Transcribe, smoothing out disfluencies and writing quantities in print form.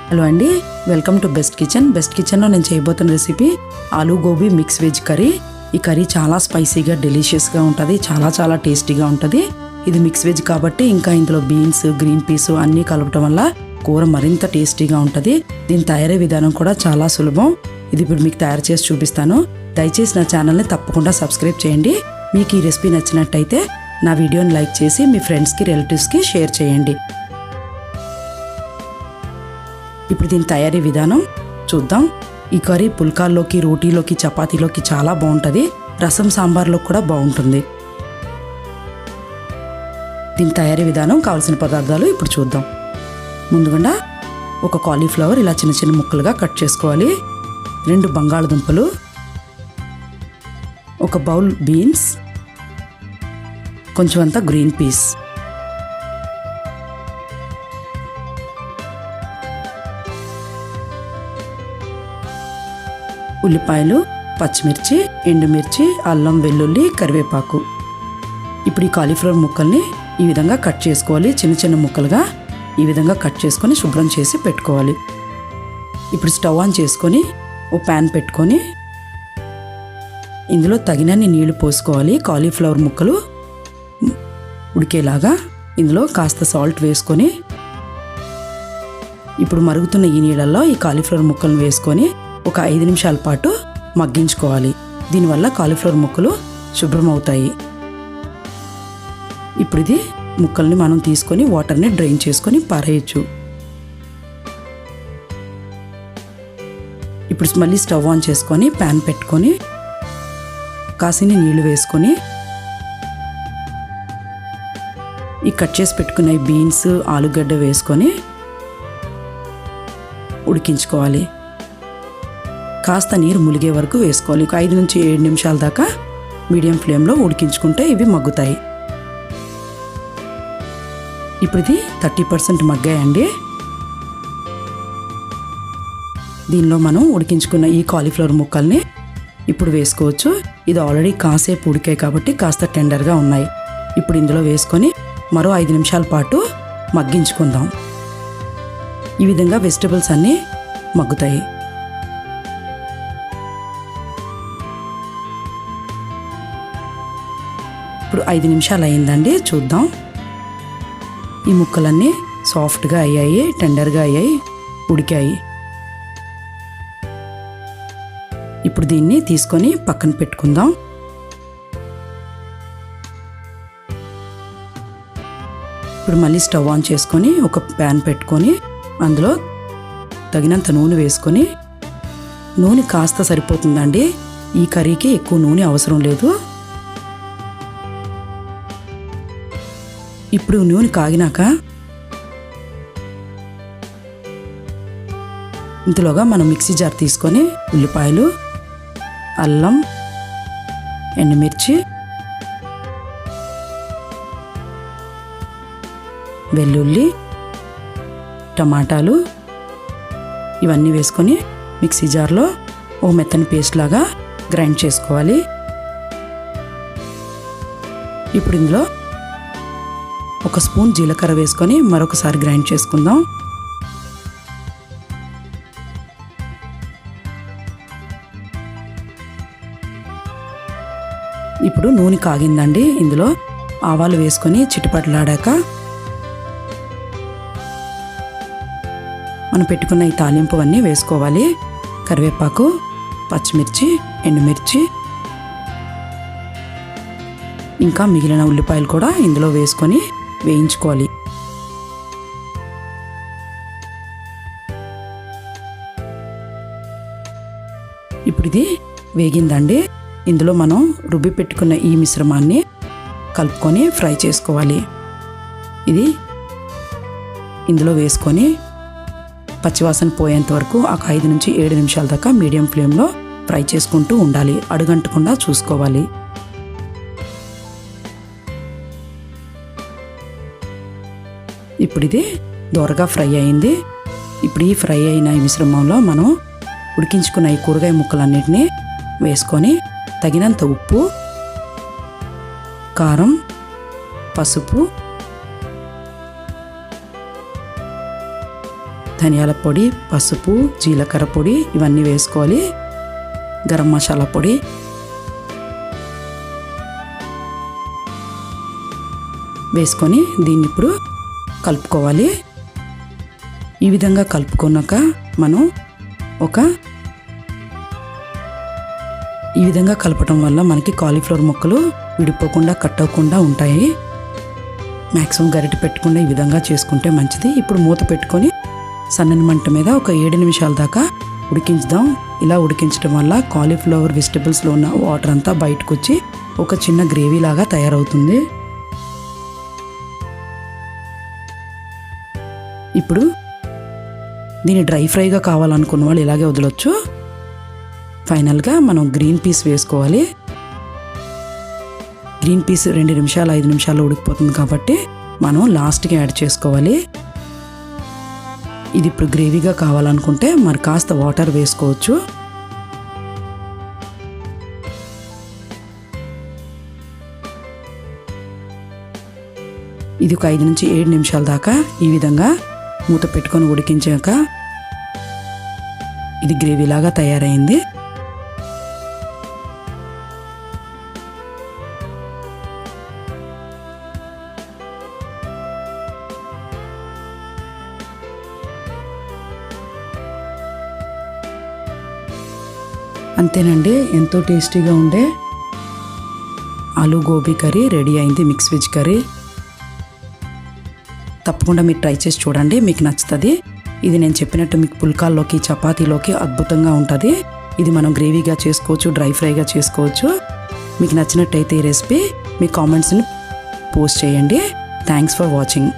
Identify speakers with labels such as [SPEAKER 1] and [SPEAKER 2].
[SPEAKER 1] Hello అండి, welcome to best kitchen. Best కిచెన్లో నేను చేయబోతున్న recipe aloo gobi mix veg curry. ఈ కర్రీ చాలా స్పైసీగా డెలిషియస్గా ఉంటుంది, చాలా టేస్టీగా ఉంటుంది. ఇది మిక్స్ వెజ్ కాబట్టి ఇంకా ఇందులో బీన్స్, గ్రీన్ పీస్ అన్నీ కలపటం వల్ల కూర మరింత టేస్టీగా ఉంటుంది. దీని తయారీ విధానం కూడా చాలా సులభం. ఇది ఇప్పుడు మీకు తయారు చేసి చూపిస్తాను. దయచేసి నా ఛానల్ని తప్పకుండా సబ్స్క్రైబ్ చేయండి. మీకు ఈ రెసిపీ నచ్చినట్టయితే నా వీడియోని లైక్ చేసి మీ ఫ్రెండ్స్కి, రిలేటివ్స్కి షేర్ చేయండి. ఇప్పుడు దీని తయారీ విధానం చూద్దాం. ఈ కర్రీ పుల్కాల్లోకి, రోటీలోకి, చపాతీలోకి చాలా బాగుంటుంది. రసం, సాంబార్లోకి కూడా బాగుంటుంది. దీని తయారీ విధానం, కావాల్సిన పదార్థాలు ఇప్పుడు చూద్దాం. ముందుగా ఒక కాలీఫ్లవర్ ఇలా చిన్న ముక్కలుగా కట్ చేసుకోవాలి. 2 బంగాళదుంపలు, ఒక బౌల్ బీన్స్, కొంచెం అంతా గ్రీన్ పీస్, ఉల్లిపాయలు, పచ్చిమిర్చి, ఎండుమిర్చి, అల్లం, వెల్లుల్లి, కరివేపాకు. ఇప్పుడు ఈ కాలీఫ్లవర్ ముక్కల్ని ఈ విధంగా కట్ చేసుకోవాలి. చిన్న ముక్కలుగా ఈ విధంగా కట్ చేసుకొని శుభ్రం చేసి పెట్టుకోవాలి. ఇప్పుడు స్టవ్ ఆన్ చేసుకొని ఓ ప్యాన్ పెట్టుకొని ఇందులో తగినన్ని నీళ్లు పోసుకోవాలి. కాలీఫ్లవర్ ముక్కలు ఉడికేలాగా ఇందులో కాస్త సాల్ట్ వేసుకొని ఇప్పుడు మరుగుతున్న ఈ నీళ్ళల్లో ఈ కాలీఫ్లవర్ ముక్కలను వేసుకొని ఒక 5 నిమిషాల పాటు మగ్గించుకోవాలి. దీనివల్ల కాలీఫ్లవర్ ముక్కలు శుభ్రం అవుతాయి. ఇప్పుడు ఇది ముక్కల్ని మనం తీసుకొని వాటర్ని డ్రైన్ చేసుకొని పారేయచ్చు. ఇప్పుడు మళ్ళీ స్టవ్ ఆన్ చేసుకొని ప్యాన్ పెట్టుకొని కాసిన నీళ్లు వేసుకొని ఈ కట్ చేసి పెట్టుకున్న బీన్స్, ఆలుగడ్డ వేసుకొని ఉడికించుకోవాలి. కాస్త నీరు ములిగే వరకు వేసుకోవాలి. 5 నుంచి 7 నిమిషాల దాకా మీడియం ఫ్లేమ్లో ఉడికించుకుంటే ఇవి మగ్గుతాయి. ఇప్పుడు ఇది 30% మగ్గాయండి. దీనిలో మనం ఉడికించుకున్న ఈ కాలీఫ్లవర్ ముక్కల్ని ఇప్పుడు వేసుకోవచ్చు. ఇది ఆల్రెడీ కాసేపు ఉడికాయి కాబట్టి కాస్త టెండర్గా ఉన్నాయి. ఇప్పుడు ఇందులో వేసుకొని మరో 5 నిమిషాల పాటు మగ్గించుకుందాం. ఈ విధంగా వెజిటబుల్స్ అన్నీ మగ్గుతాయి. ఇప్పుడు 5 నిమిషాలు అయిందండి, చూద్దాం. ఈ ముక్కలన్నీ సాఫ్ట్గా అయ్యాయి, టెండర్గా అయ్యాయి, ఉడికాయి. ఇప్పుడు దీన్ని తీసుకొని పక్కన పెట్టుకుందాం. ఇప్పుడు మళ్ళీ స్టవ్ ఆన్ చేసుకొని ఒక ప్యాన్ పెట్టుకొని అందులో తగినంత నూనె వేసుకొని, నూనె కాస్త సరిపోతుందండి. ఈ కర్రీకి ఎక్కువ నూనె అవసరం లేదు. ఇప్పుడు నూనె కాగినాక ఇంతలోగా మనం మిక్సీ జార్ తీసుకొని ఉల్లిపాయలు, అల్లం, ఎండుమిర్చి, వెల్లుల్లి, టమాటాలు ఇవన్నీ వేసుకొని మిక్సీ జార్లో ఓ మెత్తని పేస్ట్ లాగా గ్రైండ్ చేసుకోవాలి. ఇప్పుడు ఇందులో ఒక స్పూన్ జీలకర్ర వేసుకొని మరొకసారి గ్రైండ్ చేసుకుందాం. ఇప్పుడు నూనె కాగిందండి. ఇందులో ఆవాలు వేసుకొని చిటపటలాడాక మనం పెట్టుకున్న ఈ తాలింపు అన్నీ వేసుకోవాలి. కరివేపాకు, పచ్చిమిర్చి, ఎండుమిర్చి, ఇంకా మిగిలిన ఉల్లిపాయలు కూడా ఇందులో వేసుకొని వేయించుకోవాలి. ఇప్పుడు ఇది వేగిందండి. ఇందులో మనం రుబ్బి పెట్టుకున్న ఈ మిశ్రమాన్ని కలుపుకొని ఫ్రై చేసుకోవాలి. ఇది ఇందులో వేసుకొని పచ్చివాసన పోయేంత వరకు ఒక 5 నుంచి 7 నిమిషాల దాకా మీడియం ఫ్లేమ్లో ఫ్రై చేసుకుంటూ ఉండాలి. అడుగంటకుండా చూసుకోవాలి. ఇప్పుడు ఇది దోరగా ఫ్రై అయింది. ఇప్పుడు ఈ ఫ్రై అయిన ఈ మిశ్రమంలో మనం ఉడికించుకున్న ఈ కూరగాయ ముక్కలన్నిటినీ వేసుకొని తగినంత ఉప్పు, కారం, పసుపు, ధనియాల పొడి, పసుపు, జీలకర్ర పొడి ఇవన్నీ వేసుకోవాలి. గరం మసాలా పొడి, వేసుకొని దీన్ని ఇప్పుడు కలుపుకోవాలి. ఈ విధంగా కలుపుకున్నాక మనం ఈ విధంగా కలపటం వల్ల మనకి కాలీఫ్లవర్ ముక్కలు విడిపోకుండా కట్ అవ్వకుండా ఉంటాయి. మ్యాక్సిమం గరిటె పెట్టకుండా ఈ విధంగా చేసుకుంటే మంచిది. ఇప్పుడు మూత పెట్టుకొని సన్నని మంట మీద ఒక 7 నిమిషాల దాకా ఉడికించుదాం. ఇలా ఉడికించడం వల్ల కాలీఫ్లవర్ వెజిటబుల్స్లో ఉన్న వాటర్ అంతా బయటకు వచ్చి ఒక చిన్న గ్రేవీ లాగా తయారవుతుంది. ఇప్పుడు దీన్ని డ్రై ఫ్రైగా కావాలనుకున్న వాళ్ళు ఇలాగే వదలొచ్చు. ఫైనల్గా మనం గ్రీన్ పీస్ వేసుకోవాలి. గ్రీన్ పీస్ 2 నిమిషాలు 5 నిమిషాల్లో ఉడికిపోతుంది కాబట్టి మనం లాస్ట్కి యాడ్ చేసుకోవాలి. ఇది ఇప్పుడు గ్రేవీగా కావాలనుకుంటే మరి కాస్త వాటర్ వేసుకోవచ్చు. ఇది ఒక 5 నుంచి 7 నిమిషాల దాకా ఈ విధంగా మూత పెట్టుకొని ఉడికించాక ఇది గ్రేవీలాగా తయారైంది. అంతేనండి, ఎంతో టేస్టీగా ఉండే ఆలూ గోబీ కర్రీ రెడీ అయింది. మిక్స్ వెజ్ కర్రీ తప్పకుండా మీరు ట్రై చేసి చూడండి, మీకు నచ్చుతుంది. ఇది నేను చెప్పినట్టు మీకు పుల్కాల్లోకి, చపాతీలోకి అద్భుతంగా ఉంటుంది. ఇది మనం గ్రేవీగా చేసుకోవచ్చు, డ్రై ఫ్రైగా చేసుకోవచ్చు. మీకు నచ్చినట్టయితే ఈ రెసిపీ మీ కామెంట్స్ని పోస్ట్ చేయండి. Thanks for watching.